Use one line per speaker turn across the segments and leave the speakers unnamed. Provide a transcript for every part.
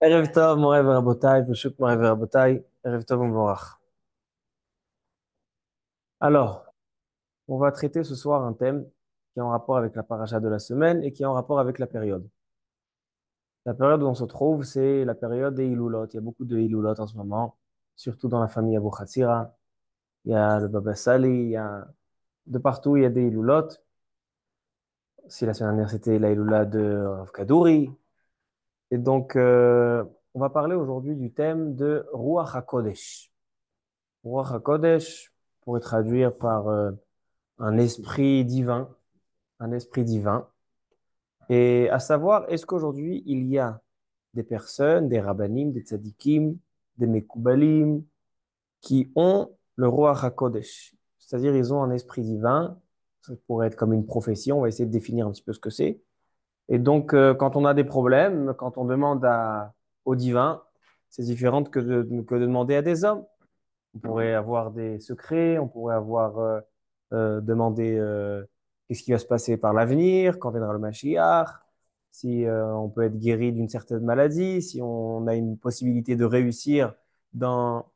ערב טוב, מוריי ורבותיי, פשוט מוריי ורבותיי, ערב טוב ומבורך. Alors, on va traiter ce soir un thème qui est en rapport avec la paracha de la semaine et qui est en rapport avec la période. La période où on se trouve, c'est la période des Hilulot. Il y a beaucoup de Hilulot en ce moment, surtout dans la famille Abu Khatsira. Il y a le Baba Sali, il y a de partout, il y a des Hilulot. Si la semaine dernière, c'était la Hilula de Rav Kadouri. Et donc, on va parler aujourd'hui du thème de Ruach HaKodesh. Ruach HaKodesh pourrait traduire par un esprit divin, un esprit divin. Et à savoir, est-ce qu'aujourd'hui, il y a des personnes, des rabbanim, des tzadikim, des mekoubalim, qui ont le Ruach HaKodesh, c'est-à-dire ils ont un esprit divin, ça pourrait être comme une prophétie, on va essayer de définir un petit peu ce que c'est. Et donc, quand on a des problèmes, quand on demande au divin, c'est différent que de demander à des hommes. On pourrait avoir des secrets, on pourrait avoir demandé qu'est-ce qui va se passer par l'avenir, quand viendra le Mashiach, si on peut être guéri d'une certaine maladie, si on a une possibilité de réussir dans,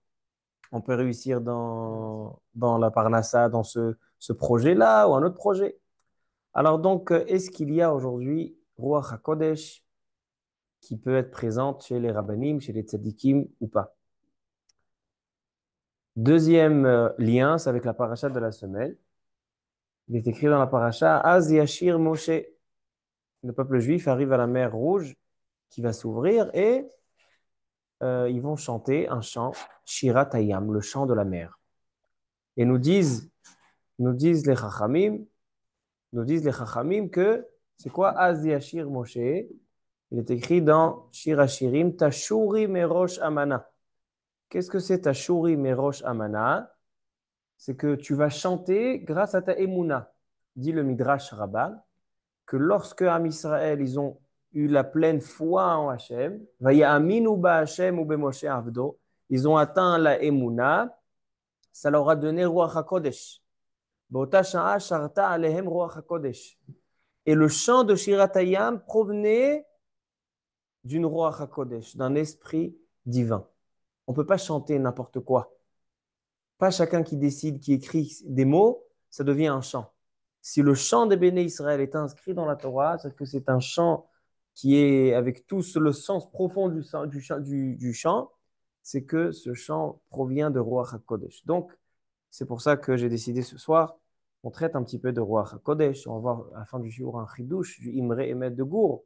on peut réussir dans la Parnassa, dans ce projet-là ou un autre projet. Alors donc, est-ce qu'il y a aujourd'hui Ruach HaKodesh qui peut être présente chez les rabbanim, chez les tzadikim ou pas? Deuxième lien, c'est avec la paracha de la semaine. Il est écrit dans la paracha, Az Yashir Moshe. Le peuple juif arrive à la mer Rouge qui va s'ouvrir et ils vont chanter un chant, Shirat Hayam, le chant de la mer. Et nous disent les Chachamim que c'est quoi Az Yashir Moshe? Il est écrit dans Shir Hashirim, Tashuri Merosh Amana. Qu'est-ce que c'est Tashuri Merosh Amana? C'est que tu vas chanter grâce à ta Emouna. Dit le Midrash Rabbah, que lorsque Am Israël, ils ont eu la pleine foi en Hachem, Vayaminu ba Hachem ou Moshe Avdo, ils ont atteint la Emouna, ça leur a donné Ruach HaKodesh. B'ota sha'a sharta alehem Ruach HaKodesh. Et le chant de Shiratayam provenait d'une Ruach HaKodesh, d'un esprit divin. On ne peut pas chanter n'importe quoi. Pas chacun qui décide, qui écrit des mots, ça devient un chant. Si le chant des Béné Israël est inscrit dans la Torah, c'est que c'est un chant qui est avec tout le sens profond du chant, c'est que ce chant provient de Ruach HaKodesh. Donc, c'est pour ça que j'ai décidé ce soir, on traite un petit peu de Ruach HaKodesh. On va voir à la fin du jour un chidouche du Imre Emet de Gour.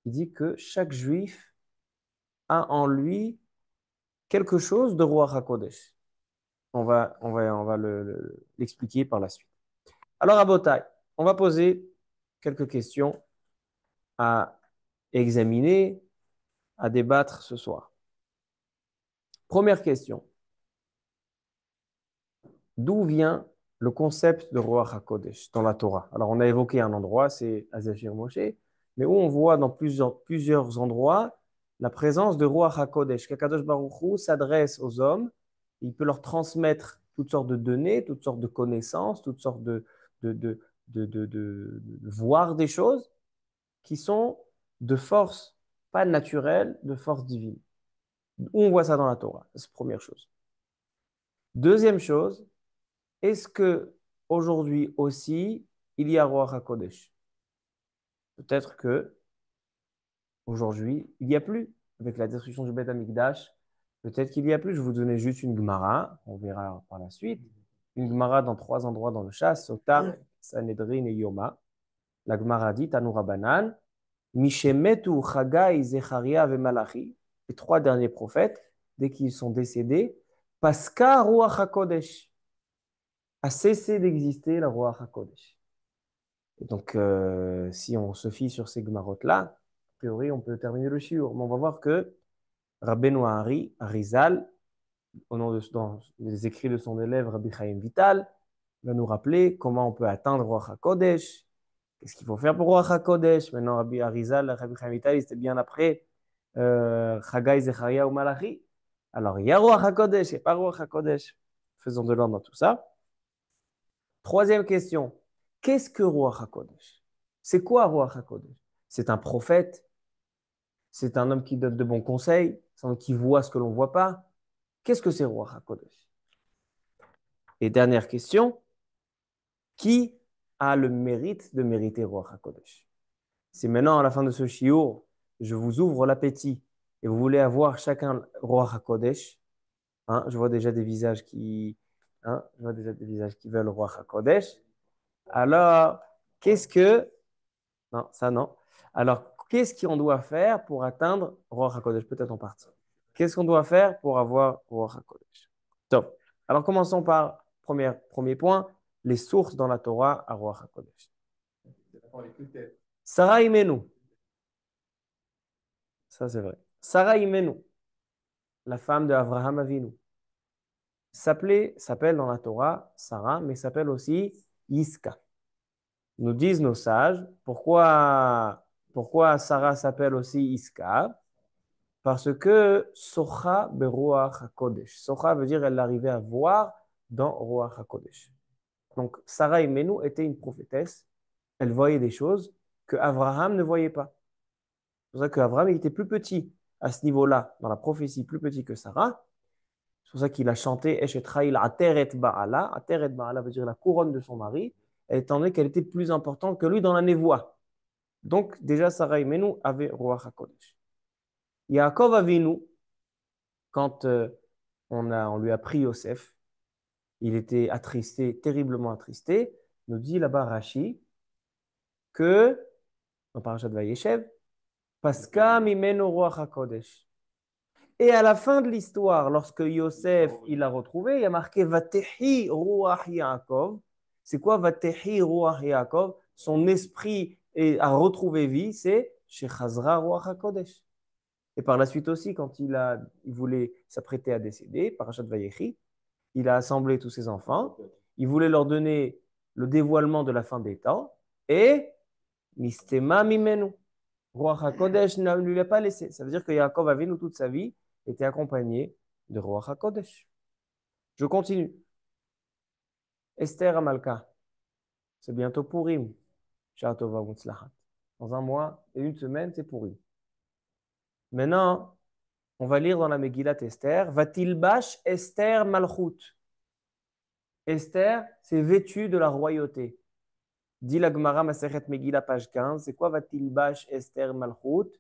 Il dit que chaque juif a en lui quelque chose de Ruach HaKodesh. On va l'expliquer par la suite. Alors, à Botaï, on va poser quelques questions à examiner, à débattre ce soir. Première question. D'où vient le concept de Ruach HaKodesh dans la Torah? Alors, on a évoqué un endroit, c'est Azashir Moshe, mais où on voit dans plusieurs endroits la présence de Ruach HaKodesh. Qu'Akadosh Baruch Hu s'adresse aux hommes, il peut leur transmettre toutes sortes de données, toutes sortes de connaissances, toutes sortes de, de, de voir des choses qui sont de force, pas naturelle, de force divine. Où on voit ça dans la Torah? C'est la première chose. Deuxième chose, est-ce que aujourd'hui aussi, il y a Ruach HaKodesh? Peut-être que aujourd'hui, il n'y a plus. Avec la destruction du Beth Amikdash, peut-être qu'il n'y a plus. Je vais vous donner juste une Gemara, on verra par la suite. Une Gemara dans trois endroits dans le Shas, Sota, Sanhedrin et Yoma. La Gemara dit, Tanoura Banan, Mishemetu, Chagai, Zecharia et Malachi, les trois derniers prophètes, dès qu'ils sont décédés, Paska Ruach HaKodesh, a cessé d'exister la Ruach HaKodesh. Et donc, si on se fie sur ces Gemarotes-là, a priori, on peut terminer le shiur. Mais on va voir que Rabbeinu Arizal, dans les écrits de son élève Rabbi Chaim Vital, va nous rappeler comment on peut atteindre Ruach HaKodesh, qu'est-ce qu'il faut faire pour Ruach HaKodesh. Maintenant, Rabbi Arizal, Rabbi Chaim Vital, c'était bien après Chagai, Zecharia ou Malachi. Alors, il y a Ruach HaKodesh, il n'y a pas Ruach HaKodesh. Faisons de l'ordre dans tout ça. Troisième question. Qu'est-ce que Ruach HaKodesh? C'est quoi Ruach HaKodesh? C'est un prophète? C'est un homme qui donne de bons conseils, c'est un homme qui voit ce que l'on ne voit pas. Qu'est-ce que c'est Ruach HaKodesh? Et dernière question, qui a le mérite de mériter Ruach HaKodesh? Si maintenant, à la fin de ce shiur, je vous ouvre l'appétit et vous voulez avoir chacun Ruach HaKodesh, hein, je vois déjà des visages je vois déjà des visages qui veulent Ruach HaKodesh. Alors, qu'est-ce que, non, ça non. Alors, qu'est-ce qu'on doit faire pour atteindre Ruach HaKodesh? Peut-être en partie. Qu'est-ce qu'on doit faire pour avoir Ruach HaKodesh? Top. Alors, commençons par premier point, les sources dans la Torah à Ruach HaKodesh. Sarah Imenu, ça c'est vrai. Sarah Imenu, la femme de Abraham Avinu, s'appelle dans la Torah Sarah, mais s'appelle aussi Yiska. Nous disent nos sages, pourquoi Sarah s'appelle aussi Iska? Parce que Socha beruach hakodesh. Socha veut dire elle arrivait à voir dans Ruach hakodesh. Donc Sarah Imenu était une prophétesse. Elle voyait des choses que Abraham ne voyait pas. C'est pour ça qu'Abraham était plus petit à ce niveau-là, dans la prophétie, plus petit que Sarah. C'est pour ça qu'il a chanté Eshetraïl Ateret Ba'ala. Ateret Ba'ala veut dire la couronne de son mari, étant donné qu'elle était plus importante que lui dans la névoie. Donc, déjà, Sarah Imenu avait Ruach HaKodesh. Yaakov Avinu, quand on lui a pris Yosef, il était attristé, terriblement attristé, nous dit là-bas Rashi que, dans Parashat Vayeshev, Paska mimenu Ruach HaKodesh. Et à la fin de l'histoire, lorsque Yosef il l'a retrouvé, il y a marqué Vatehi Ruach Yaakov. C'est quoi Vatehi Ruach Yaakov? Son esprit a retrouvé vie, c'est Shechazra Ruach HaKodesh. Et par la suite aussi, quand il voulait s'apprêter à décéder, Parashat Vayechi, il a assemblé tous ses enfants, il voulait leur donner le dévoilement de la fin des temps, et Mistema Mimenu. Ruach HaKodesh ne lui a pas laissé. Ça veut dire que Yaakov Avinu, toute sa vie, était accompagné de Ruach HaKodesh. Je continue. Esther Amalka, c'est bientôt Purim. Shah Tova Mutzlahat. Dans un mois et une semaine, c'est Purim. Maintenant, on va lire dans la Megillat Esther, Vatilbash Esther Malchut. Esther s'est vêtue de la royauté. Dit la Gemara Masechet Megillah, page 15. C'est quoi Vatilbash Esther Malchut?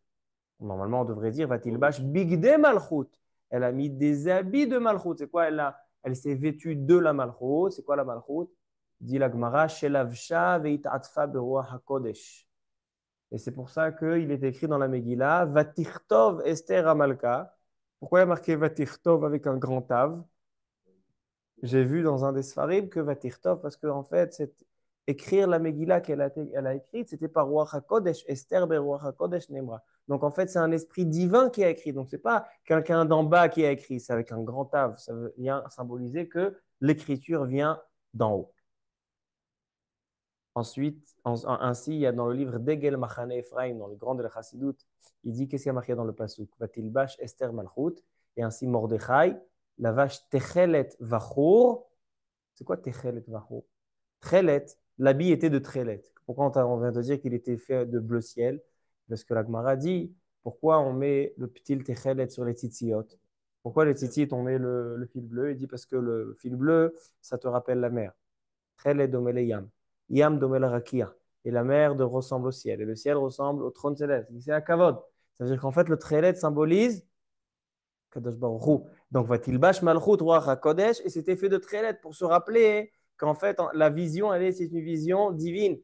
Normalement, on devrait dire Vatilbash Bigde Malchut. Elle a mis des habits de Malchut. C'est quoi? Elle s'est vêtue de la Malchut. C'est quoi la Malchut? Dit la Gemara Shelavsha Veitatfa Beruach HaKodesh. Et c'est pour ça qu'il est écrit dans la Megillah Vatirtov Esther Amalka. Pourquoi il y a marqué Vatirtov avec un grand Tav? J'ai vu dans un des Sfarim que Vatirtov, parce qu'en fait, écrire la Megillah elle a écrite, c'était par Ruach HaKodesh, Esther Beruach HaKodesh Nemra. Donc en fait, c'est un esprit divin qui a écrit. Donc c'est pas quelqu'un d'en bas qui a écrit, c'est avec un grand Tav. Ça vient symboliser que l'écriture vient d'en haut. Ensuite, ainsi, il y a dans le livre Degel Machane Ephraim, dans le grand de la Chassidut, il dit qu'est-ce qu'il y a marqué dans le pasuk? Vatilbash Esther Malchut, et ainsi Mordechai, la vache Techelet Vachur. C'est quoi Techelet Vachur? Tchelet, l'habit était de Tchelet. Pourquoi on vient de dire qu'il était fait de bleu ciel? Parce que la Gemara dit pourquoi on met le petit Techelet sur les tzitziot? Pourquoi les tzitzit on met le fil bleu? Il dit parce que le fil bleu, ça te rappelle la mer. Tchelet domele yam. Yam domele rakia. Et la mer ressemble au ciel. Et le ciel ressemble au trône céleste. C'est à Kavod. Ça veut dire qu'en fait, le Tchelet symbolise Kadosh Baruch Hu. Donc, Vatilbash Malchut Ruach HaKodesh, et c'était fait de Tchelet pour se rappeler qu'en fait, la vision, c'est une vision divine.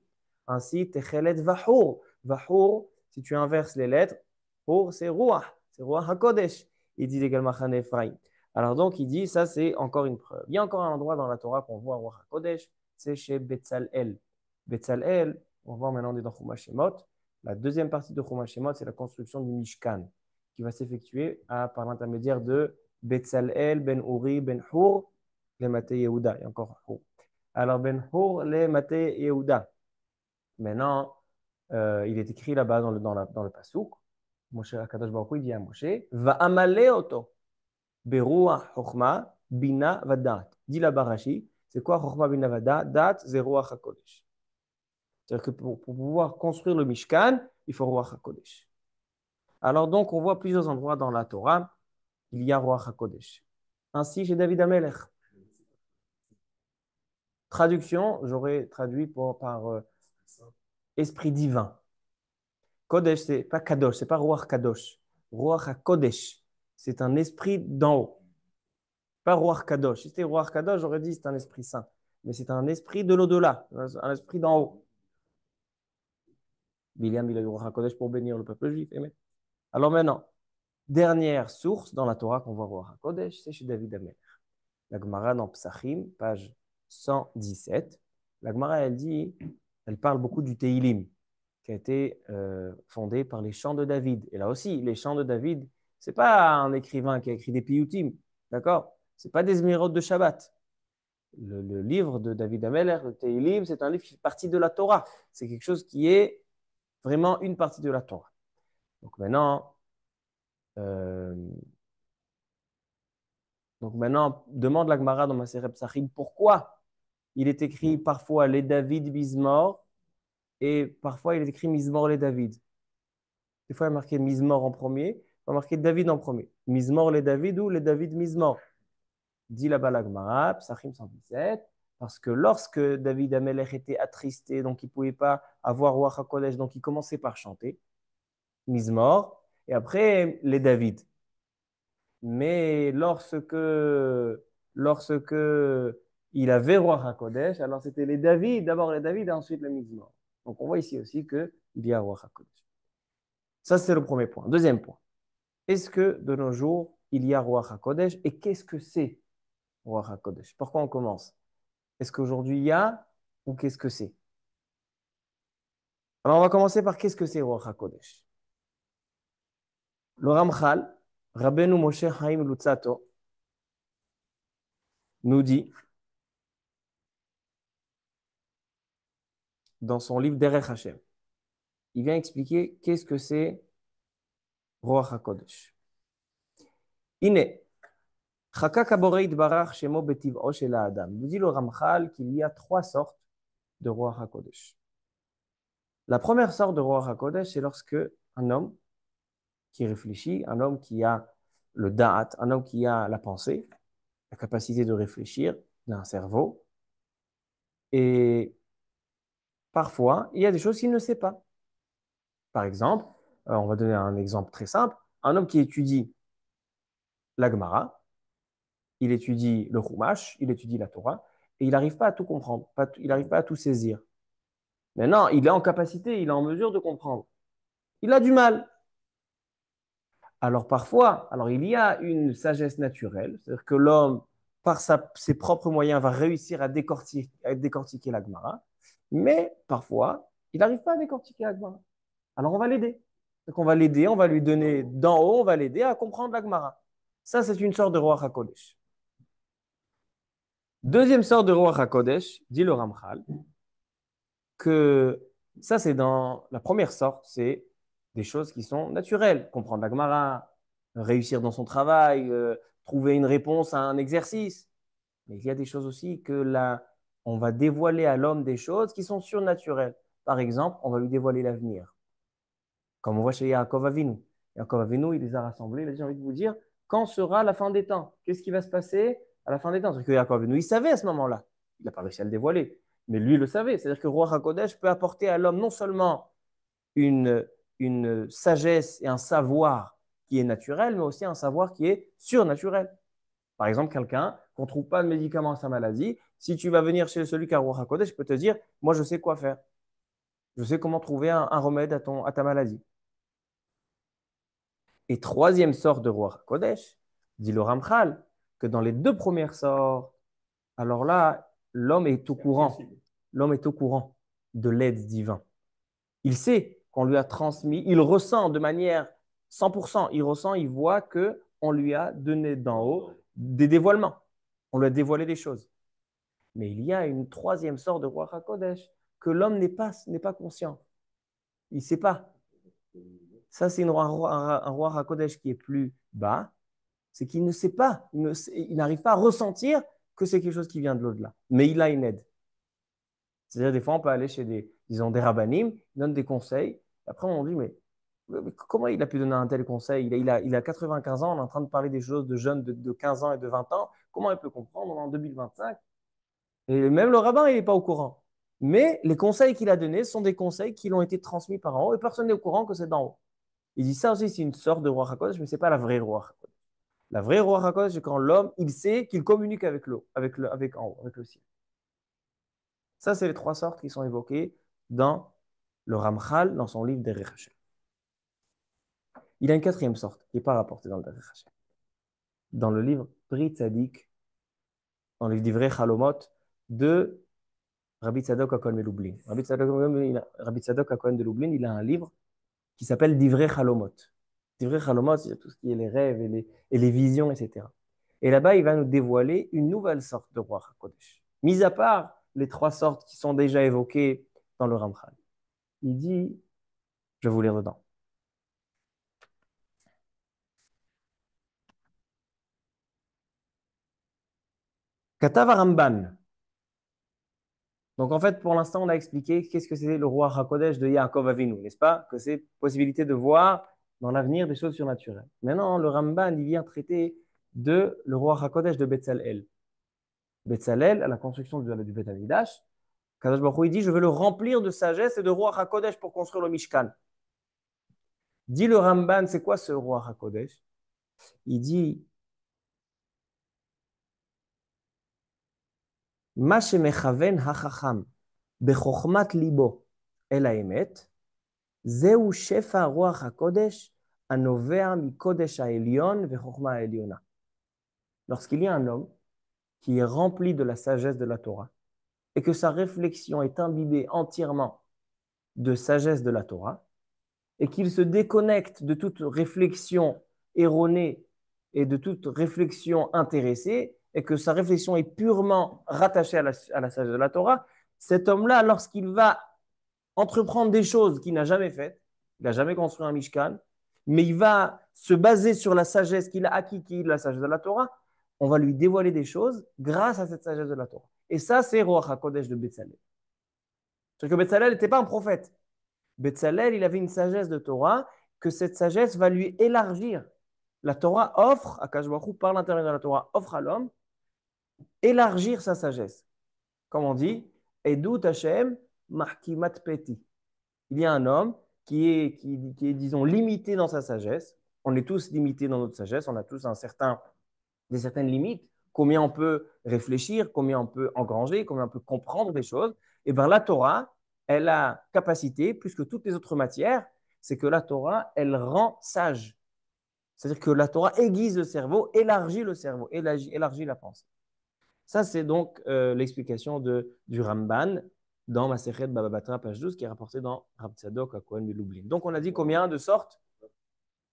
Ainsi, Techelet Vahur. Vahur, si tu inverses les lettres, Hur, c'est Ruach HaKodesh. Il dit également Chan Ephraim. Alors donc, il dit, ça c'est encore une preuve. Il y a encore un endroit dans la Torah qu'on voit Ruach HaKodesh, c'est chez Betzalel. Betzalel, on voit maintenant dans Chumash Shemot. La deuxième partie de Chumash Shemot, c'est la construction du Mishkan, qui va s'effectuer par l'intermédiaire de Betzalel, Ben Uri, Ben Hur, les Maté Yehuda. Et encore Hur. Alors Ben Hur, les Maté Yehuda. Maintenant, il est écrit là-bas dans le Passouk. Moshe Akadosh Baruch Hu, il dit à Moshe, va amale oto, beruach chokhma, bina vadat. Dit là-bas Rashi, c'est quoi chokhma, bina vadat? Dat, c'est ruach hakodesh. C'est-à-dire que pour pouvoir construire le Mishkan, il faut ruach hakodesh. Alors donc, on voit plusieurs endroits dans la Torah, il y a Ruach HaKodesh. Ainsi, chez David Amelech. Traduction, j'aurais traduit par esprit divin. Kodesh, c'est pas Kadosh, c'est pas Ruach Kadosh. Ruach HaKodesh, c'est un esprit d'en haut. Pas Ruach Kadosh. Si c'était Ruach Kadosh, j'aurais dit c'est un esprit saint. Mais c'est un esprit de l'au-delà, un esprit d'en haut. Biliam, il a eu Ruach HaKodesh pour bénir le peuple juif. Amen. Alors maintenant, dernière source dans la Torah qu'on voit Ruach HaKodesh, c'est chez David Amelech. La Gemara dans Psachim, page 117. La Gemara, elle parle beaucoup du Teilim, qui a été fondé par les chants de David. Et là aussi, les chants de David, c'est pas un écrivain qui a écrit des piyutim, d'accord? C'est pas des émeraudes de Shabbat. Le livre de David Ameller, le Teilim, c'est un livre qui fait partie de la Torah. C'est quelque chose qui est vraiment une partie de la Torah. Donc maintenant, euh, demande la Gemara dans Maseret Psachim, pourquoi il est écrit parfois les David Mizmor et parfois il est écrit Mizmor les David. Des fois, il y a marqué Mizmor en premier, il y a marqué David en premier. Mizmor les David ou les David Mizmor. Dit là-bas la Gemara, Psachim 117, parce que lorsque David Amelech était attristé, donc il ne pouvait pas avoir Ruach HaKodesh, donc il commençait par chanter, Mizmor, et après les David. Mais lorsque il avait Ruach HaKodesh, alors c'était les David, d'abord les David et ensuite les Mizmor. Donc on voit ici aussi qu'il y a Ruach HaKodesh. Ça, c'est le premier point. Deuxième point. Est-ce que de nos jours, il y a Ruach HaKodesh et qu'est-ce que c'est Ruach HaKodesh? Pourquoi on commence? Est-ce qu'aujourd'hui il y a ou qu'est-ce que c'est? Alors on va commencer par qu'est-ce que c'est Ruach HaKodesh? Le Ramchal, Rabbeinu Moshe Chaim Lutzato, nous dit dans son livre Derech Hashem, il vient expliquer qu'est-ce que c'est Ruach HaKodesh. Ine, Chakak Haborei Barach Shemo Betiv'o Shel Adam. Nous dit le Ramchal qu'il y a trois sortes de Ruach HaKodesh. La première sorte de Ruach HaKodesh, c'est lorsque un homme qui réfléchit, un homme qui a le da'at, un homme qui a la pensée, la capacité de réfléchir, d'un cerveau, et parfois, il y a des choses qu'il ne sait pas. Par exemple, on va donner un exemple très simple, un homme qui étudie la Gemara, il étudie le Chumash, il étudie la Torah, et il n'arrive pas à tout comprendre, il n'arrive pas à tout saisir. Maintenant, il est en capacité, il est en mesure de comprendre. Il a du mal. Alors parfois, il y a une sagesse naturelle, c'est-à-dire que l'homme, par ses propres moyens, va réussir à décortiquer la Gemara, mais parfois, il n'arrive pas à décortiquer la Gemara. Alors on va l'aider. Donc on va l'aider, on va lui donner d'en haut, on va l'aider à comprendre la Gemara. Ça, c'est une sorte de Ruach HaKodesh. Deuxième sorte de Ruach HaKodesh, dit le Ramchal, que ça, c'est dans la première sorte, c'est des choses qui sont naturelles. Comprendre la Gemara, réussir dans son travail, trouver une réponse à un exercice. Mais il y a des choses aussi que là, on va dévoiler à l'homme des choses qui sont surnaturelles. Par exemple, on va lui dévoiler l'avenir. Comme on voit chez Yaakov Avinu. Yaakov Avinu, il les a rassemblés. Il a dit, j'ai envie de vous dire, quand sera la fin des temps? Qu'est-ce qui va se passer à la fin des temps? C'est que Yaakov Avinu, il savait à ce moment-là. Il n'a pas réussi à le dévoiler. Mais lui, il le savait. C'est-à-dire que Ruach HaKodesh peut apporter à l'homme non seulement une, une sagesse et un savoir qui est naturel, mais aussi un savoir qui est surnaturel. Par exemple, quelqu'un qu'on ne trouve pas de médicament à sa maladie, si tu vas venir chez celui qui a Ruach HaKodesh, je peux te dire, moi, je sais quoi faire. Je sais comment trouver un remède à ta maladie. Et troisième sorte de Ruach HaKodesh, dit le Ramchal, que dans les deux premières sortes, alors là, l'homme est au courant. L'homme est au courant de l'aide divine. Il sait qu'on lui a transmis, il ressent de manière 100%, il ressent, il voit que on lui a donné d'en haut des dévoilements. On lui a dévoilé des choses. Mais il y a une troisième sorte de Ruach HaKodesh que l'homme n'est pas conscient. Il ne sait pas. Ça, c'est un Ruach HaKodesh qui est plus bas. C'est qu'il ne sait pas, il n'arrive pas à ressentir que c'est quelque chose qui vient de l'au-delà. Mais il a une aide. C'est-à-dire, des fois, on peut aller chez des rabbanim, ils donnent des conseils. Après, on dit, mais Mais comment il a pu donner un tel conseil? Il a 95 ans, on est en train de parler des choses de jeunes de 15 ans et de 20 ans. Comment il peut comprendre en 2025? Et même le rabbin, il n'est pas au courant. Mais les conseils qu'il a donnés sont des conseils qui lui ont été transmis par en haut et personne n'est au courant que c'est d'en haut. Il dit ça aussi, c'est une sorte de roi HaKodesh, mais ce n'est pas la vraie roi HaKodesh. La vraie roi HaKodesh, c'est quand l'homme, il sait qu'il communique avec l'eau, avec en haut, avec le ciel. Ça, c'est les trois sortes qui sont évoquées dans le Ramchal, dans son livre Derech Hashem. Il y a une quatrième sorte qui n'est pas rapportée dans le Derech Hashem. Dans le livre Brit Tzadik, dans le livre d'Ivrei Chalomot, de Rabbi Tzadok HaKohen de Lublin. Rabbi Tzadok HaKohen de Lublin, il a un livre qui s'appelle Divrei Chalomot. Divrei Chalomot, c'est tout ce qui est les rêves et les visions, etc. Et là-bas, il va nous dévoiler une nouvelle sorte de roi HaKodesh. Mis à part les trois sortes qui sont déjà évoquées dans le Ramchal. Il dit, je vais vous lire dedans. Katav Ramban. Donc en fait, pour l'instant, on a expliqué qu'est-ce que c'est le roi HaKodesh de Yaakov Avinu, n'est-ce pas? Que c'est possibilité de voir dans l'avenir des choses surnaturelles. Maintenant, le Ramban, il vient traiter de le roi HaKodesh de Betzalel. Betzalel, à la construction du Beth Amikdash, Kadosh Baruch Hu, il dit, je veux le remplir de sagesse et de roi HaKodesh pour construire le Mishkan. Dit le Ramban, c'est quoi ce roi HaKodesh? Il dit, Ma shemechaven hachacham bechochmat libo el haemet, zeu shefa ruach hakodesh anovea mikodesh haelion vechokma haeliona. Lorsqu'il y a un homme qui est rempli de la sagesse de la Torah et que sa réflexion est imbibée entièrement de sagesse de la Torah et qu'il se déconnecte de toute réflexion erronée et de toute réflexion intéressée et que sa réflexion est purement rattachée à la sagesse de la Torah, cet homme-là, lorsqu'il va entreprendre des choses qu'il n'a jamais faites, il n'a jamais construit un Mishkan, mais il va se baser sur la sagesse qu'il a acquis, qui est la sagesse de la Torah, on va lui dévoiler des choses grâce à cette sagesse de la Torah. Et ça, c'est Ruach HaKodesh de Betzalel. C'est-à-dire que Betzalel n'était pas un prophète. Betzalel, il avait une sagesse de Torah, que cette sagesse va lui élargir. La Torah offre, Akash Baruch Hu, par l'intermédiaire de la Torah, offre à l'homme élargir sa sagesse. Comme on dit, Edut Hashem Mahkimat Peti. Il y a un homme qui est, disons, limité dans sa sagesse. On est tous limités dans notre sagesse. On a tous des certaines limites. Combien on peut réfléchir, combien on peut engranger, combien on peut comprendre des choses. Et bien la Torah, elle a capacité, plus que toutes les autres matières, c'est que la Torah, elle rend sage. C'est-à-dire que la Torah aiguise le cerveau, élargit le cerveau, élargit la pensée. Ça, c'est donc l'explication du Ramban dans Masechet Baba Batra, page 12, qui est rapporté dans Rav Tzadok à Kohen de Lublin. Donc, on a dit combien de sortes?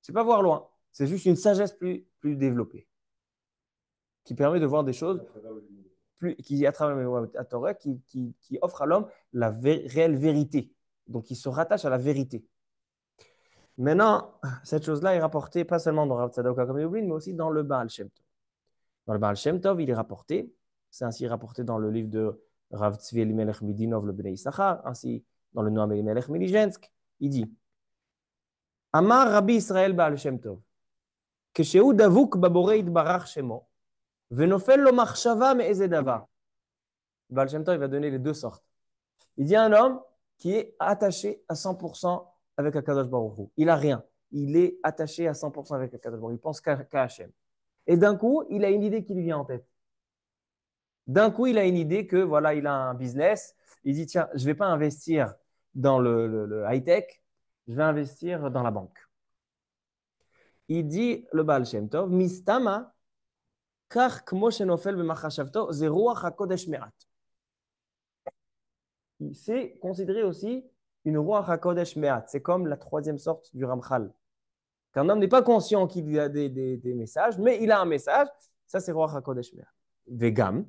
C'est pas voir loin. C'est juste une sagesse plus développée qui permet de voir des choses qui, à travers la Torah, qui offre à l'homme la réelle vérité. Donc, il se rattache à la vérité. Maintenant, cette chose-là est rapportée pas seulement dans Rav Tzadok à Kohen de Lublin, mais aussi dans le Baal Shem Tov. Dans le Baal Shem Tov, il est rapporté, c'est ainsi rapporté dans le livre de Rav Tzvi Elimelech Midinov, le Bnei Issachar, ainsi dans le Noam Elimelech Milijensk, il dit Amar Rabbi Israël Baal Shem Tov, Keshehu davuk baborei barach shemo, venofel lo machshava me'eze davar. Baal Shem Tov, il va donner les deux sortes. Il dit un homme qui est attaché à 100% avec Akadosh Baruch Hu. Il n'a rien. Il est attaché à 100% avec Akadosh Baruch Hu. Il pense qu'à Hashem. Et d'un coup, il a une idée qui lui vient en tête. D'un coup, il a une idée que voilà, il a un business. Il dit tiens, je ne vais pas investir dans le high-tech, je vais investir dans la banque. Il dit le Baal Shem Tov, Mistama, kach kmo shenofel b'machashavto, ze ruach hakodesh me'at. C'est considéré aussi une ruach hakodesh me'at. C'est comme la troisième sorte du Ramchal. Qu'un homme n'est pas conscient qu'il a des messages, mais il a un message. Ça, c'est ruach hakodesh me'at. Vegam.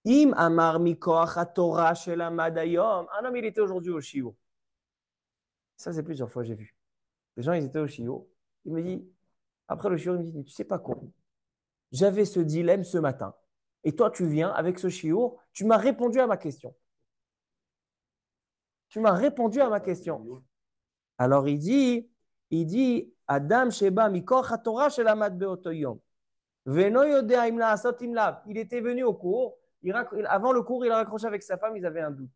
Im amar mikoach Torah shelamad hayom. Un homme, il était aujourd'hui au shiur. Ça, c'est plusieurs fois, j'ai vu. Les gens, ils étaient au shiur. Il me dit, après le shiur, il me dit, tu sais pas quoi? J'avais ce dilemme ce matin. Et toi, tu viens avec ce shiur, tu m'as répondu à ma question. Tu m'as répondu à ma question. Alors, il dit, Il dit Adam Sheba Mikor HaTorah Shelamad Beoto Yom. Veno Yodea Im La'asot Im Lav. Il était venu au cours. Avant le cours, il a raccroché avec sa femme. Ils avaient un doute.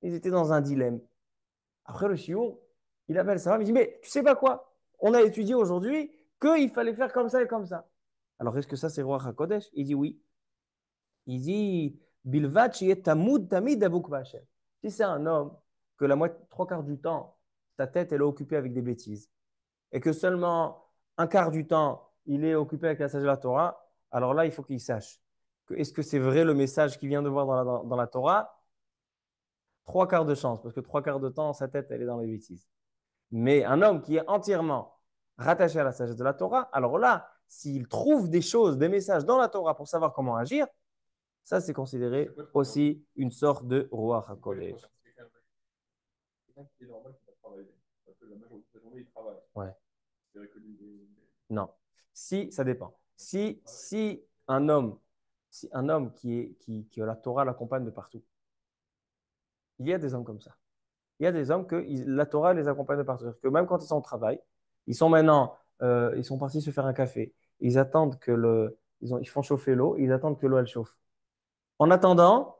Ils étaient dans un dilemme. Après le shiur, il appelle sa femme. Il dit mais tu sais pas quoi? On a étudié aujourd'hui qu'il fallait faire comme ça et comme ça. Alors est-ce que ça c'est Roi HaKodesh? Il dit oui. Il dit Bilvat Tamud Tamid Avuk V'Hashem. Si c'est un homme que la moitié, trois quarts du temps, sa tête elle est occupée avec des bêtises et que seulement un quart du temps, il est occupé avec la sagesse de la Torah, alors là, il faut qu'il sache que est-ce que c'est vrai le message qu'il vient de voir dans la Torah? Trois quarts de chance, parce que trois quarts de temps, sa tête, elle est dans les bêtises. Mais un homme qui est entièrement rattaché à la sagesse de la Torah, alors là, s'il trouve des choses, des messages dans la Torah pour savoir comment agir, ça, c'est considéré aussi une sorte de Ruach HaKodesh. Ouais. Non. Si, ça dépend. Si un homme, si un homme qui a la Torah l'accompagne de partout, il y a des hommes comme ça. Il y a des hommes que la Torah les accompagne de partout. C'est-à-dire que même quand ils sont au travail, ils sont maintenant, ils sont partis se faire un café. Ils attendent ils font chauffer l'eau, ils attendent que l'eau elle chauffe. En attendant,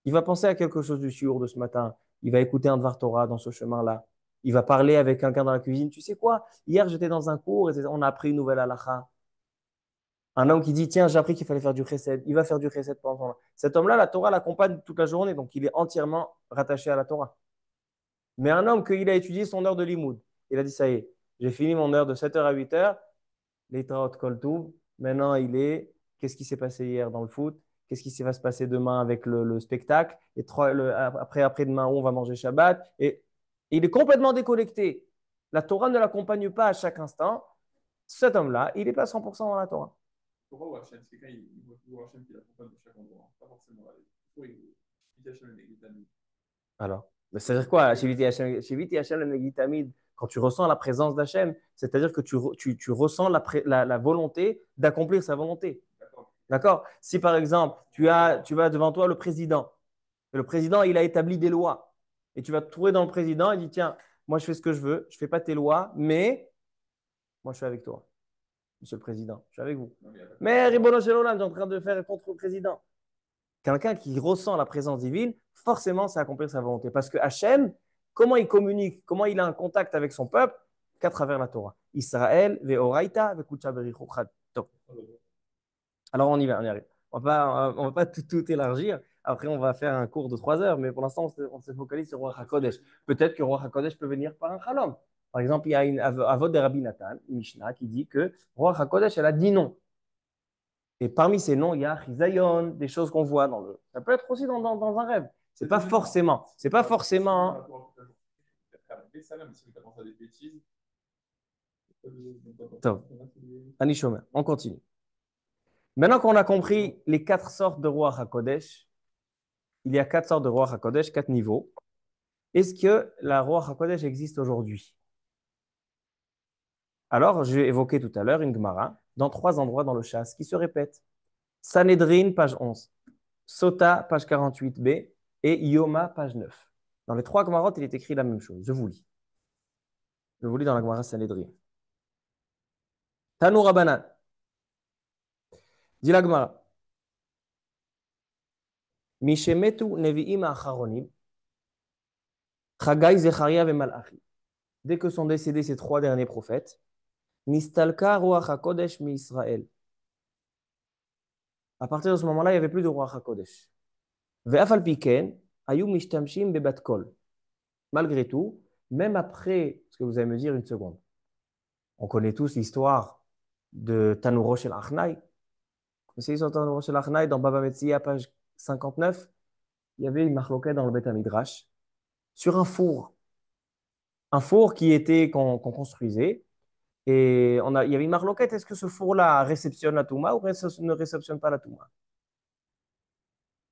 il va penser à quelque chose du shiur de ce matin. Il va écouter un Dvar Torah dans ce chemin-là. Il va parler avec quelqu'un dans la cuisine. Tu sais quoi? Hier, j'étais dans un cours et on a appris une nouvelle halakha. Un homme qui dit, tiens, j'ai appris qu'il fallait faire du chesed. Il va faire du chesed pendant ce temps-là. Cet homme-là, la Torah l'accompagne toute la journée, donc il est entièrement rattaché à la Torah. Mais un homme qu'il a étudié son heure de limoud, il a dit, ça y est, j'ai fini mon heure de 7h à 8h, l'Etraot Kol Tov. Maintenant, qu'est-ce qui s'est passé hier dans le foot? Qu'est-ce qui va se passer demain avec le spectacle? Et après-demain, on va manger Shabbat. Et il est complètement déconnecté. La Torah ne l'accompagne pas à chaque instant. Cet homme-là, il n'est pas 100% dans la Torah.
Torah ou Hachem, c'est quand il voit toujours Hachem qui l'accompagne de chaque endroit. Pas forcément là. Il faut Hachem et Tamid.
Alors, mais c'est-à-dire quoi? Shiviti Hashem le Megitamid, quand tu ressens la présence d'Hachem, c'est-à-dire que tu ressens la volonté d'accomplir sa volonté. D'accord? Si par exemple, tu as devant toi le président, et le président, il a établi des lois, et tu vas te trouver dans le président, il dit, tiens, moi je fais ce que je veux, je ne fais pas tes lois, mais moi je suis avec toi, monsieur le président, je suis avec vous. Mais Ribono Shel Olam, tu es en train de faire contre le président. Quelqu'un qui ressent la présence divine, forcément, c'est accomplir sa volonté. Parce que Hachem, comment il communique, comment il a un contact avec son peuple? Qu'à travers la Torah. Israël, ve'oraita, ve'kucha berichuchat. Alors on y va, on y arrive. On va pas tout élargir. Après, on va faire un cours de 3 heures, mais pour l'instant, on se focalise sur Roi HaKodesh. Peut-être que Roi HaKodesh peut venir par un Chalom. Par exemple, il y a une avot de Rabbi Nathan, une Mishnah, qui dit que Roi HaKodesh, elle a 10 noms. Et parmi ces noms, il y a Chisayon, des choses qu'on voit dans le. Ça peut être aussi dans un rêve. C'est pas forcément. C'est pas forcément. Top. Anishomer. On continue. Maintenant qu'on a compris les 4 sortes de rois HaKodesh, il y a 4 sortes de rois HaKodesh, 4 niveaux. Est-ce que la roi HaKodesh existe aujourd'hui? Alors, j'ai évoqué tout à l'heure une Gemara dans 3 endroits dans le chasse qui se répètent. Sanhedrin, page 11. Sota, page 48b, et Yoma, page 9. Dans les 3 Gemarot, il est écrit la même chose. Je vous lis. Je vous lis dans la Gemara Sanhedrin. Tanou Rabanan. Dit la Gemara. Mishemetu Nevi'im Acharonim, Chagai, Zecharia et Malachi. Dès que sont décédés ces 3 derniers prophètes, Nistalka Ruach HaKodesh mi Israël. À partir de ce moment-là, il n'y avait plus de Ruach HaKodesh. Ve'afal piken, ayu mishtamshim bebat kol. Malgré tout, même après, ce que vous allez me dire une seconde, on connaît tous l'histoire de Tanourosh el Achnai. Vous connaissez l'histoire de Tanourosh el Achnai dans Baba Metzia, page 59? Il y avait une marloquette dans le Beth Midrash sur un four. Un four qu'on construisait. Et il y avait une marloquette. Est-ce que ce four-là réceptionne la Touma ou ne réceptionne pas la Touma?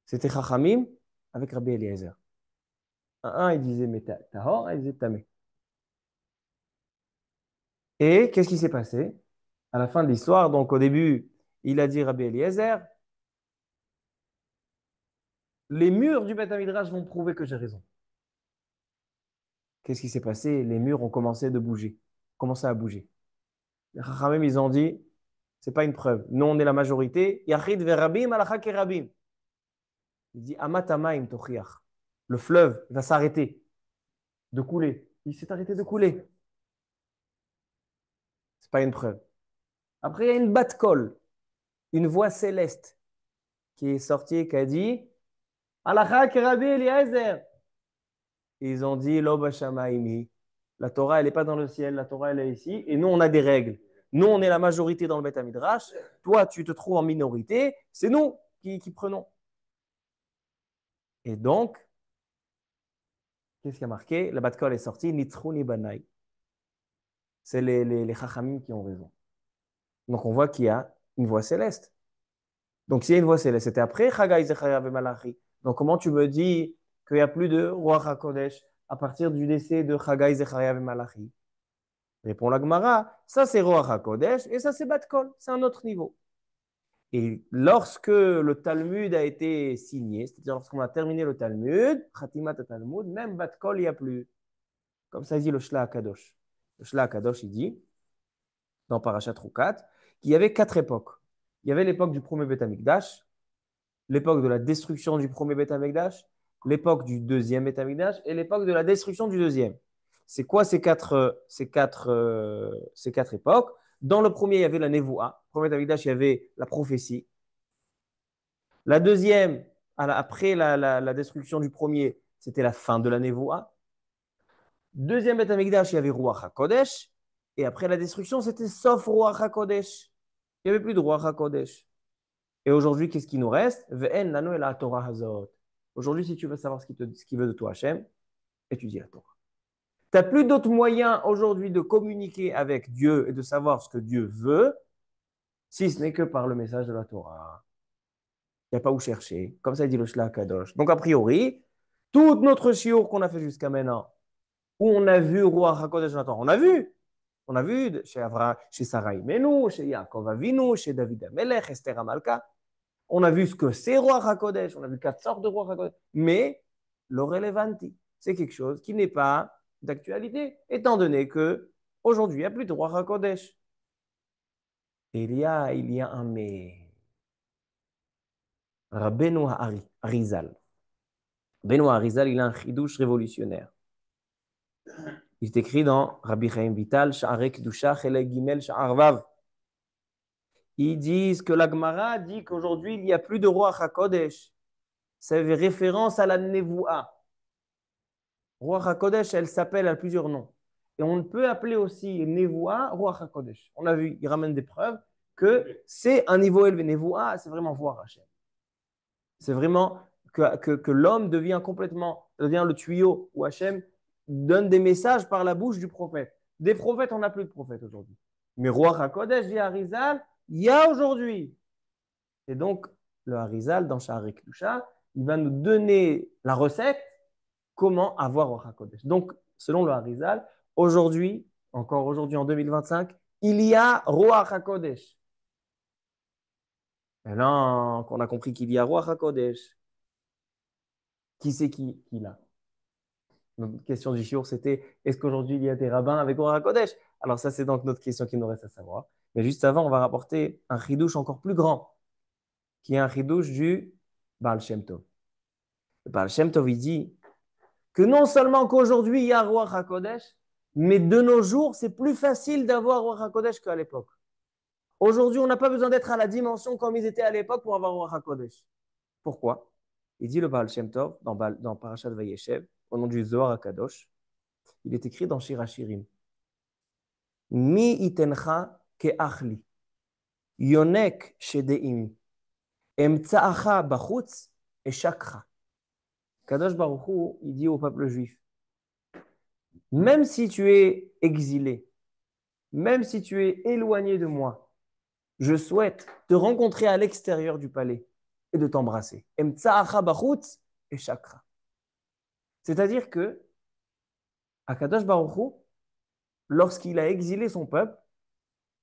C'était Chachamim avec Rabbi Eliezer. Un, il disait mais tahor, un, il disait tamé. Et qu'est-ce qui s'est passé? À la fin de l'histoire, donc au début, il a dit Rabbi Eliezer, les murs du Beth Midrash vont prouver que j'ai raison. Qu'est-ce qui s'est passé? Les murs ont commencé de bouger. commencé à bouger. Les Chachamim, ils ont dit, c'est pas une preuve. Nous, on est la majorité. Yachid verabim alacha kerabim. Il dit, amatamaim tochiach. Le fleuve va s'arrêter de couler. Il s'est arrêté de couler. C'est pas une preuve. Après, il y a une bat-kol, une voix céleste qui est sortie et qui a dit, alacha kerabi Eliezer. Ils ont dit, lo bashamaimi. La Torah, elle n'est pas dans le ciel, la Torah, elle est ici. Et nous, on a des règles. Nous, on est la majorité dans le Beth Midrash. Toi, tu te trouves en minorité. C'est nous qui prenons. Et donc, qu'est-ce qui a marqué? La Bat-Kol est sortie. Nitzru ni banai. C'est les Chachamim qui ont raison. Donc, on voit qu'il y a une voix céleste. Donc, s'il y a une voix céleste, c'était après Chagai, Zechariah et Malachi. Donc, comment tu me dis qu'il n'y a plus de Ruach HaKodesh à partir du décès de Chagai, Zechariah et Malachi? Répond la Gemara, ça c'est Ruach HaKodesh et ça c'est Bat-Kol, c'est un autre niveau. Et lorsque le Talmud a été signé, c'est-à-dire lorsqu'on a terminé le Talmud, Khatimat Talmud, même Bat-Kol, il n'y a plus. Comme ça dit le Shla HaKadosh. Le Shla HaKadosh, il dit, dans Parashat Rukat, qu'il y avait 4 époques. Il y avait l'époque du premier Beth Amikdash, l'époque de la destruction du premier Beth Amikdash, l'époque du deuxième Beth Amikdash et l'époque de la destruction du deuxième. C'est quoi ces quatre époques? Dans le premier, il y avait la Nevoa. Premier Beth Amikdash, il y avait la prophétie. La deuxième, après la destruction du premier, c'était la fin de la Nevoa. Deuxième Beth Amikdash, il y avait Ruach HaKodesh. Et après la destruction, c'était sauf Ruach HaKodesh. Il n'y avait plus de Ruach HaKodesh. Et aujourd'hui, qu'est-ce qui nous reste? Ve'en lanu ela Torah hazot. Aujourd'hui, si tu veux savoir ce qu'il veut de toi, Hachem, étudie la Torah. Tu n'as plus d'autres moyens aujourd'hui de communiquer avec Dieu et de savoir ce que Dieu veut, si ce n'est que par le message de la Torah. Il n'y a pas où chercher. Comme ça dit le Shla Kadosh. Donc, a priori, toute notre chiour qu'on a fait jusqu'à maintenant, où on a vu Roi HaKodesh Nathan, on a vu. On a vu chez Avra, chez Sarah Imenu, chez Yaakov Avinu, chez David Amelech, Esther Amalka. On a vu ce que c'est Roi HaKodesh. On a vu 4 sortes de Roi HaKodesh. Mais le relevanti, c'est quelque chose qui n'est pas d'actualité, étant donné que aujourd'hui, il n'y a plus de Roi HaKodesh. Et il y a un mais. Rabbeinu Harizal. Benoît Harizal, il a un chidouche révolutionnaire. Il est écrit dans Rabbi Chaim Vital, Sha'arei Kedusha, Chelek Gimel, Sha'ar Vav. Ils disent que la Gemara dit qu'aujourd'hui, il n'y a plus de roi HaKodesh. Ça fait référence à la Nevoa. Roi HaKodesh, elle s'appelle à plusieurs noms. Et on peut appeler aussi Nevoa Roi HaKodesh. On a vu, il ramène des preuves que c'est un niveau élevé. Nevoa, c'est vraiment voir Hachem. C'est vraiment que l'homme devient le tuyau où Hachem donne des messages par la bouche du prophète. Des prophètes, on n'a plus de prophètes aujourd'hui. Mais Roi HaKodesh, dit Harizal, il y a aujourd'hui. Et donc, le Harizal, dans Sha'arei Kedusha, il va nous donner la recette comment avoir Roi HaKodesh. Donc, selon le Harizal, aujourd'hui, encore aujourd'hui en 2025, il y a Roi HaKodesh. Maintenant qu'on a compris qu'il y a Roi HaKodesh, qui c'est qui l'a? Notre question du jour, c'était est-ce qu'aujourd'hui il y a des rabbins avec Roi HaKodesh? Alors ça, c'est donc notre question qui nous reste à savoir. Mais juste avant, on va rapporter un chidouche encore plus grand, qui est un chidouche du Baal Shem Tov. Le Baal Shem Tov, il dit que non seulement qu'aujourd'hui il y a Roi HaKodesh, mais de nos jours, c'est plus facile d'avoir Roi HaKodesh qu'à l'époque. Aujourd'hui, on n'a pas besoin d'être à la dimension comme ils étaient à l'époque pour avoir Roi HaKodesh. Pourquoi? Il dit le Baal Shem Tov dans Parashat Vayeshev, au nom du Zohar HaKadosh, il est écrit dans Shir HaShirim. Mi itencha ke'achli, yonek shedeim, emtsa'acha bachutz eshakcha. Kadosh Baruch Hu, il dit au peuple juif, même si tu es exilé, même si tu es éloigné de moi, je souhaite te rencontrer à l'extérieur du palais et de t'embrasser. Emtsa'acha bachutz eshakcha. C'est-à-dire que Akadosh Baruch Hu, lorsqu'il a exilé son peuple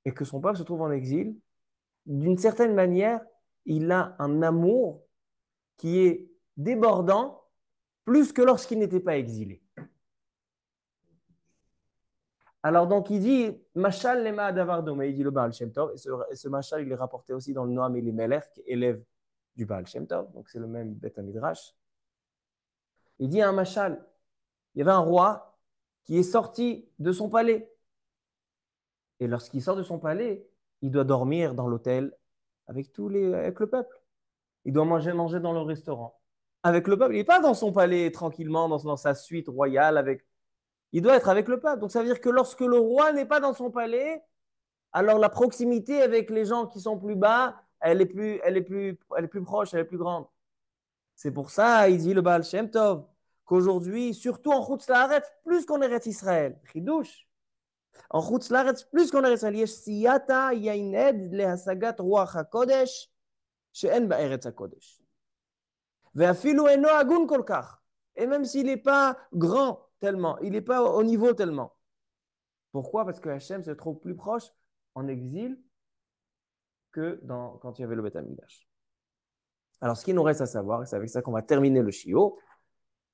et que son peuple se trouve en exil, d'une certaine manière, il a un amour qui est débordant plus que lorsqu'il n'était pas exilé. Alors donc il dit, Mashal lema davar dome, il dit le Baal Shem Tov, et ce Mashal il est rapporté aussi dans le Noam Elimelech, qui est élève du Baal Shem Tov, donc c'est le même Beth Midrash. Il dit un Mashal, il y avait un roi qui est sorti de son palais. Et lorsqu'il sort de son palais, il doit dormir dans l'hôtel avec le peuple. Il doit manger dans le restaurant. Avec le peuple. Il n'est pas dans son palais tranquillement, dans sa suite royale. Il doit être avec le peuple. Donc ça veut dire que lorsque le roi n'est pas dans son palais, alors la proximité avec les gens qui sont plus bas, elle est plus proche, elle est plus grande. C'est pour ça, il dit le Baal Shem Tov, qu'aujourd'hui, surtout en Chutz La'aretz, plus qu'en Eretz Israël, Chidouche, en Chutz La'aretz, plus qu'en Eretz Israël, yesh siyata yained lehasagat ruach hakodesh she'en ba'eretz hakodesh. Ve'afilu eno agun kol kach. Et même s'il n'est pas grand tellement, il n'est pas au niveau tellement. Pourquoi? Parce que Hachem se trouve plus proche en exil quand il y avait le Beth Amikdash. Alors, ce qui nous reste à savoir, et c'est avec ça qu'on va terminer le Shio,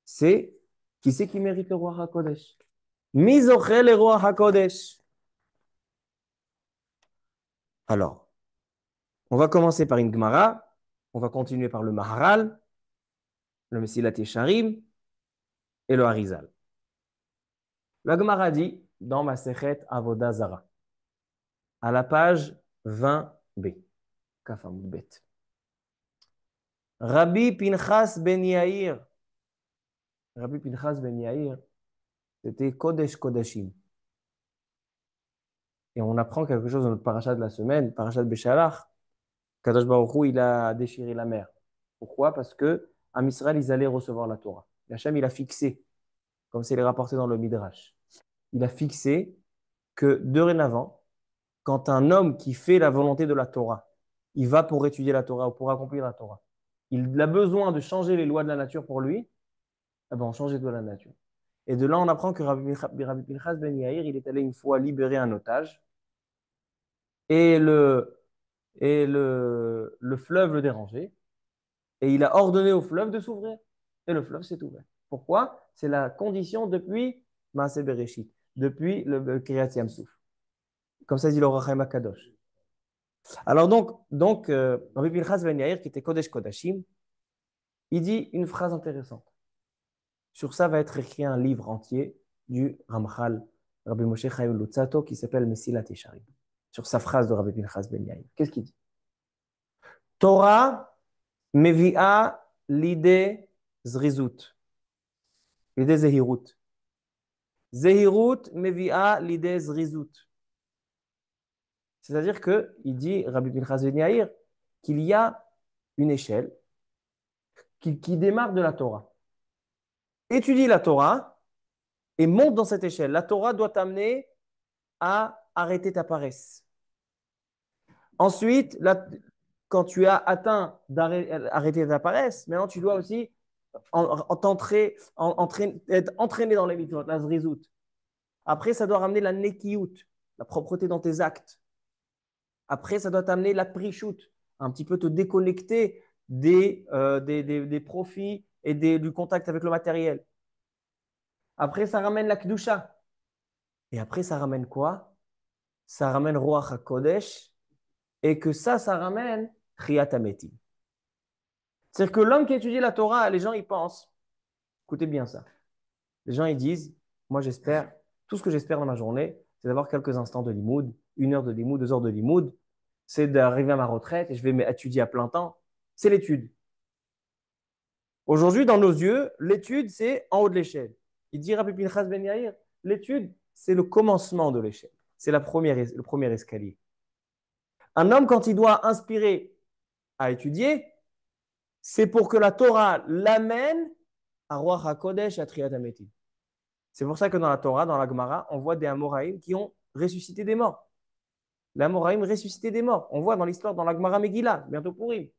c'est qui c'est qui mérite le roi HaKodesh? Mizochel le roi HaKodesh. Alors, on va commencer par une Gemara, on va continuer par le Maharal, le Mesilat Yesharim et le Harizal. La Gemara dit dans Masechet Avoda Zara, à la page 20b, Kafamud Bet. Rabbi Pinchas ben Yair, Rabbi Pinchas ben Yair, c'était Kodesh Kodashim. Et on apprend quelque chose dans notre paracha de la semaine, paracha de Béchalach. Kadosh Baruch Hu, il a déchiré la mer. Pourquoi? Parce que à Israël, ils allaient recevoir la Torah. Hachem, il a fixé, comme c'est rapporté dans le Midrash, il a fixé que dorénavant, quand un homme qui fait la volonté de la Torah, il va pour étudier la Torah ou pour accomplir la Torah, il a besoin de changer les lois de la nature pour lui, eh ben on change les lois de la nature. Et de là, on apprend que Rabbi Pinchas ben Yair, il est allé une fois libérer un otage et le fleuve le dérangeait. Et il a ordonné au fleuve de s'ouvrir. Et le fleuve s'est ouvert. Pourquoi? C'est la condition depuis Maaseh Bereshit, depuis le Kriyat Yamsouf. Comme ça dit le Rachaim Akadosh. Alors Rabbi Pinchas ben Yair, qui était Kodesh Kodashim, il dit une phrase intéressante. Sur ça va être écrit un livre entier du Ramchal, Rabbi Moshe Chaim Lutzato, qui s'appelle Mesilat Yesharim. Sur sa phrase de Rabbi Pinchas ben Yair. Qu'est-ce qu'il dit? Torah mevi'a l'idée zrizut, l'idée zehirut. Zehirut mevi'a l'idée zrizut. C'est-à-dire qu'il dit, Rabbi Pinchas ben Yair, qu'il y a une échelle qui démarre de la Torah. Étudie la Torah et monte dans cette échelle. La Torah doit t'amener à arrêter ta paresse. Ensuite, quand tu as atteint d'arrêter ta paresse, maintenant tu dois aussi être entraîné dans les mitzvot, la zrizout. Après, ça doit ramener la nekiyut, la propreté dans tes actes. Après, ça doit t'amener la prichout, un petit peu te déconnecter des profits et du contact avec le matériel. Après, ça ramène la kedusha. Et après, ça ramène quoi? Ça ramène Ruach HaKodesh. Et que ça ramène Chiyat HaMetim. C'est-à-dire que l'homme qui étudie la Torah, les gens, ils pensent, écoutez bien ça, les gens, ils disent, moi j'espère, tout ce que j'espère dans ma journée, c'est d'avoir quelques instants de limoud, 1 heure de limoud, 2 heures de limoud, c'est d'arriver à ma retraite et je vais étudier à plein temps. C'est l'étude. Aujourd'hui, dans nos yeux, l'étude, c'est en haut de l'échelle. Il dit Rabbi Pinchas ben Yair, l'étude, c'est le commencement de l'échelle. C'est le premier escalier. Un homme, quand il doit inspirer à étudier, c'est pour que la Torah l'amène à Ruach HaKodesh et à Triyat HaMetim. C'est pour ça que dans la Torah, dans la Gemara, on voit des Amoraïm qui ont ressuscité des morts. Les Amoraïm ressuscité des morts. On voit dans l'histoire, dans la Gemara Megillah, bientôt Pourim.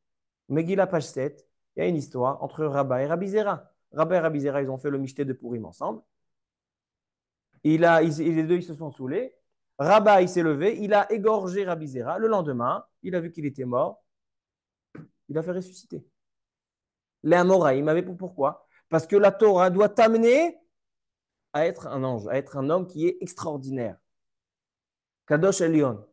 Megillah, page 7, il y a une histoire entre Rabba et Rabbi Zera. Rabba et Rabbi Zera, ils ont fait le Mishté de Pourim ensemble. Les deux, ils se sont saoulés. Rabba, il s'est levé, il a égorgé Rabbi Zera. Le lendemain, il a vu qu'il était mort. Il a fait ressusciter. Les Amoraïm avaient pourquoi? Parce que la Torah doit t'amener à être un ange, à être un homme qui est extraordinaire. Kadosh Elion.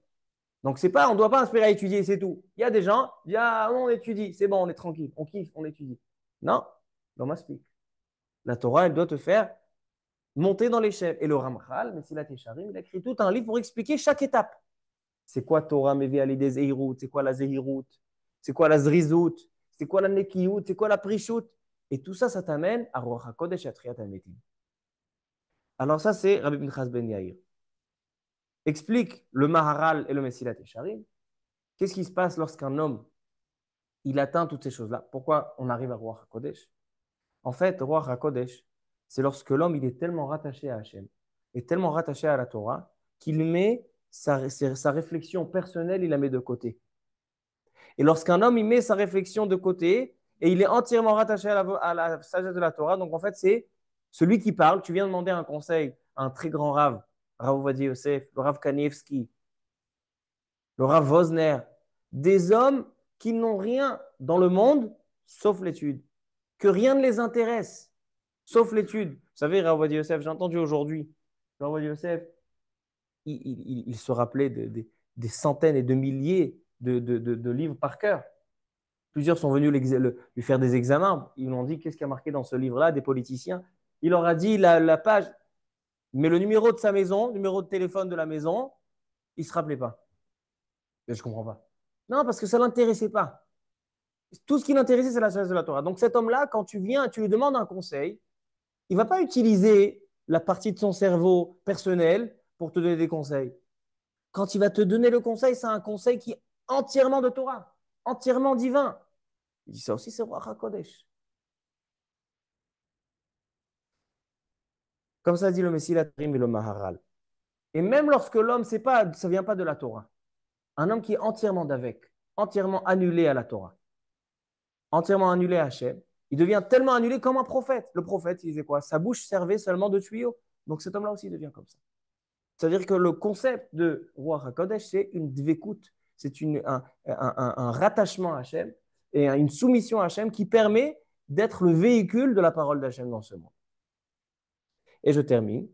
Donc, c'est pas, on ne doit pas inspirer à étudier, c'est tout. Il y a des gens, il y a, on étudie, c'est bon, on est tranquille, on kiffe, on étudie. Non, l'homme explique. La Torah, elle doit te faire monter dans l'échelle. Et le Ramchal, Mesilat Yesharim, il a écrit tout un livre pour expliquer chaque étape. C'est quoi Torah Mevi Alidei Zehirut? C'est quoi la Zehirut? C'est quoi la Zrizut? C'est quoi la Nekiyut? C'est quoi la Prishut? Et tout ça, ça t'amène à Ruach HaKodesh et à Triyat HaMetim. Alors ça, c'est Rabbi Pinchas Ben Yair. Explique le Maharal et le Mesilat Yesharim. Qu'est-ce qui se passe lorsqu'un homme, il atteint toutes ces choses-là? Pourquoi on arrive à Ruach HaKodesh? En fait, Ruach HaKodesh, c'est lorsque l'homme, il est tellement rattaché à Hachem, est tellement rattaché à la Torah, qu'il met sa réflexion personnelle, il la met de côté. Et lorsqu'un homme, il met sa réflexion de côté et il est entièrement rattaché à la sagesse de la Torah, donc en fait, c'est celui qui parle. Tu viens demander un conseil à un très grand Rav, Rav Ovadia Yosef, le Rav Kanievski, le Rav Wozner, des hommes qui n'ont rien dans le monde sauf l'étude, que rien ne les intéresse sauf l'étude. Vous savez, Rav Ovadia Yosef, j'ai entendu aujourd'hui, Rav Ovadia Yosef, il se rappelait des centaines et de milliers de livres par cœur. Plusieurs sont venus lui faire des examens. Ils lui ont dit qu'est-ce qui a marqué dans ce livre-là, des politiciens. Il leur a dit la page, mais le numéro de sa maison, le numéro de téléphone de la maison, il ne se rappelait pas. Mais je ne comprends pas. Non, parce que ça ne l'intéressait pas. Tout ce qui l'intéressait, c'est la sagesse de la Torah. Donc cet homme-là, quand tu viens, tu lui demandes un conseil, il ne va pas utiliser la partie de son cerveau personnel pour te donner des conseils. Quand il va te donner le conseil, c'est un conseil qui est entièrement de Torah, entièrement divin. Il dit ça aussi, c'est Ruach HaKodesh. Comme ça dit le Messie Latrim et le Maharal. Et même lorsque l'homme, ça ne vient pas de la Torah, un homme qui est entièrement d'avec, entièrement annulé à la Torah, entièrement annulé à Hachem, il devient tellement annulé comme un prophète. Le prophète, il disait quoi? Sa bouche servait seulement de tuyau. Donc cet homme-là aussi devient comme ça. C'est-à-dire que le concept de Ruach HaKodesh, c'est une dvekout, c'est un rattachement à Hachem et une soumission à Hachem qui permet d'être le véhicule de la parole d'Hachem dans ce monde. Et je termine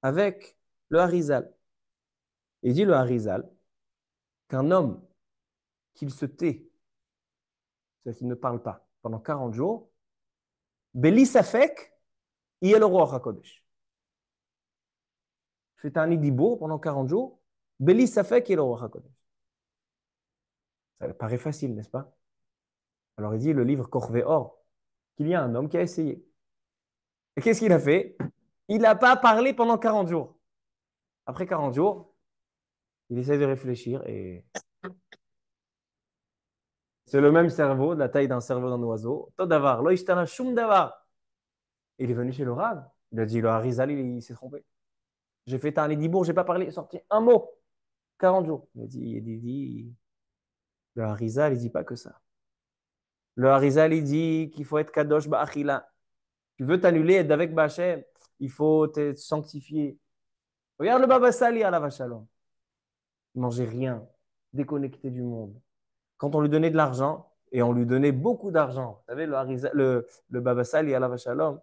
avec le Harizal. Il dit le Harizal qu'un homme qu'il se tait, c'est-à-dire qu'il ne parle pas pendant 40 jours, Beli Safek, il est le roi HaKodesh. Fait un idibo pendant 40 jours, Beli Safek, il est le roi HaKodesh. Ça paraît facile, n'est-ce pas? Alors il dit le livre Corvé Or qu'il y a un homme qui a essayé. Et qu'est-ce qu'il a fait? Il n'a pas parlé pendant 40 jours. Après 40 jours, il essaie de réfléchir et c'est le même cerveau, de la taille d'un cerveau d'un oiseau. Todavar, lo ishtana shum davar. Il est venu chez le Rav. Il a dit, le Harizal, il s'est trompé. J'ai fait un Lidibourg, je n'ai pas parlé, sorti un mot. 40 jours. Le Harizal, il ne dit pas que ça. Le Harizal, il dit qu'il faut être Kadosh Ba'achila. Tu veux t'annuler, être avec Bachem, il faut te sanctifier. Regarde le Baba Sali à la Vachalon. Il ne mangeait rien, déconnecté du monde. Quand on lui donnait de l'argent, et on lui donnait beaucoup d'argent, vous savez, le Baba Sali à la Vachalon,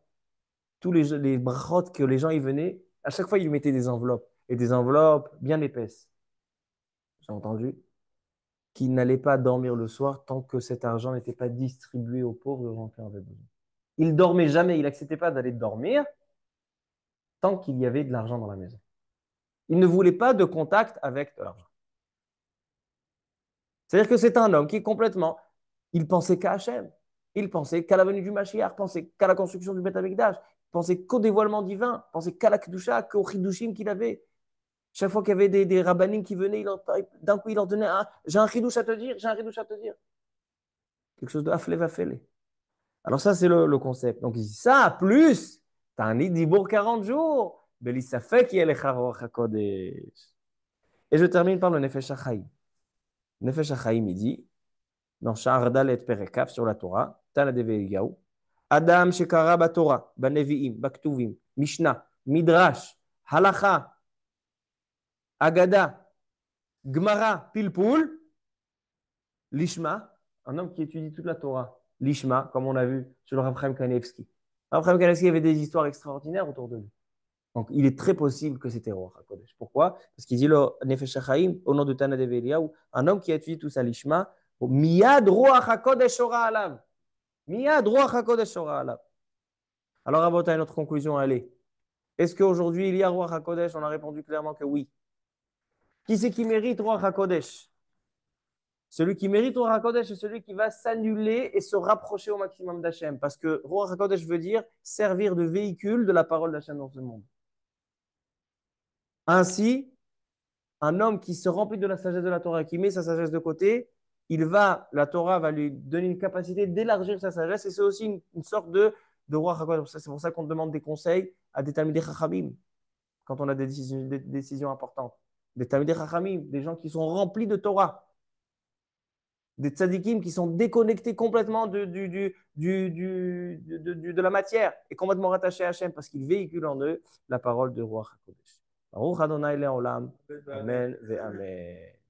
tous les brachot que les gens y venaient, à chaque fois, ils lui mettaient des enveloppes. Et des enveloppes bien épaisses. J'ai entendu qu'il n'allait pas dormir le soir tant que cet argent n'était pas distribué aux pauvres aux gens qui en avaient besoin. Il dormait jamais, il n'acceptait pas d'aller dormir tant qu'il y avait de l'argent dans la maison. Il ne voulait pas de contact avec de l'argent. C'est-à-dire que c'est un homme qui complètement, il pensait qu'à Hachem, il pensait qu'à la venue du Mashiach, pensait qu'à la construction du Beth Amikdash, pensait qu'au dévoilement divin, pensait qu'à la Kedusha, qu'au Chidushim qu'il avait. Chaque fois qu'il y avait des rabbinim qui venaient, d'un coup, il leur donnait j'ai un chidouche à te dire, j'ai un chidouche à te dire. Quelque chose de aflé vafélé. Alors, ça, c'est le concept. Donc, il dit ça, plus, tu as un Idibour 40 jours. Beli Safek, il y a les Charoch HaKodesh. Et je termine par le Nefesh HaChaim. Nefesh HaChaim, il dit, dans Sha'ar Dalet Perekaf sur la Torah, Tana Deve Eliyahu, Adam Shekara Batorah, Banevi'im, Baktuvim, Mishnah, Midrash, Halacha, Agada, Gmara, Pilpul, Lishma, un homme qui étudie toute la Torah. Lishma, comme on a vu sur le Rav Chaim Kanievski. Rav Chaim Kanievski avait des histoires extraordinaires autour de lui. Donc, il est très possible que c'était Ruach HaKodesh. Pourquoi? Parce qu'il dit le Nefesh HaChaim, au nom de Tana de Eliyahu, un homme qui a étudié tout ça, l'Ishma, Miyad Ruach HaKodesh Ora Alav. Miyad Ruach HaKodesh Ora Alav. Alors, à notre conclusion, allez. Est-ce qu'aujourd'hui, il y a Ruach HaKodesh? On a répondu clairement que oui. Qui c'est qui mérite Ruach HaKodesh? Celui qui mérite Ruach HaKodesh, c'est celui qui va s'annuler et se rapprocher au maximum d'Hachem. Parce que Ruach HaKodesh veut dire servir de véhicule de la parole d'Hachem dans ce monde. Ainsi, un homme qui se remplit de la sagesse de la Torah, qui met sa sagesse de côté, la Torah va lui donner une capacité d'élargir sa sagesse et c'est aussi une sorte de Ruach HaKodesh. C'est pour ça qu'on demande des conseils à des Talmidei Chachamim quand on a des décisions importantes. Des Talmidei Chachamim, des gens qui sont remplis de Torah. Des tzadikim qui sont déconnectés complètement de la matière et complètement rattachés à Hachem parce qu'ils véhiculent en eux la parole de Ruach HaKodesh. Baruch Adonai Le'olam. Amen ve Amen.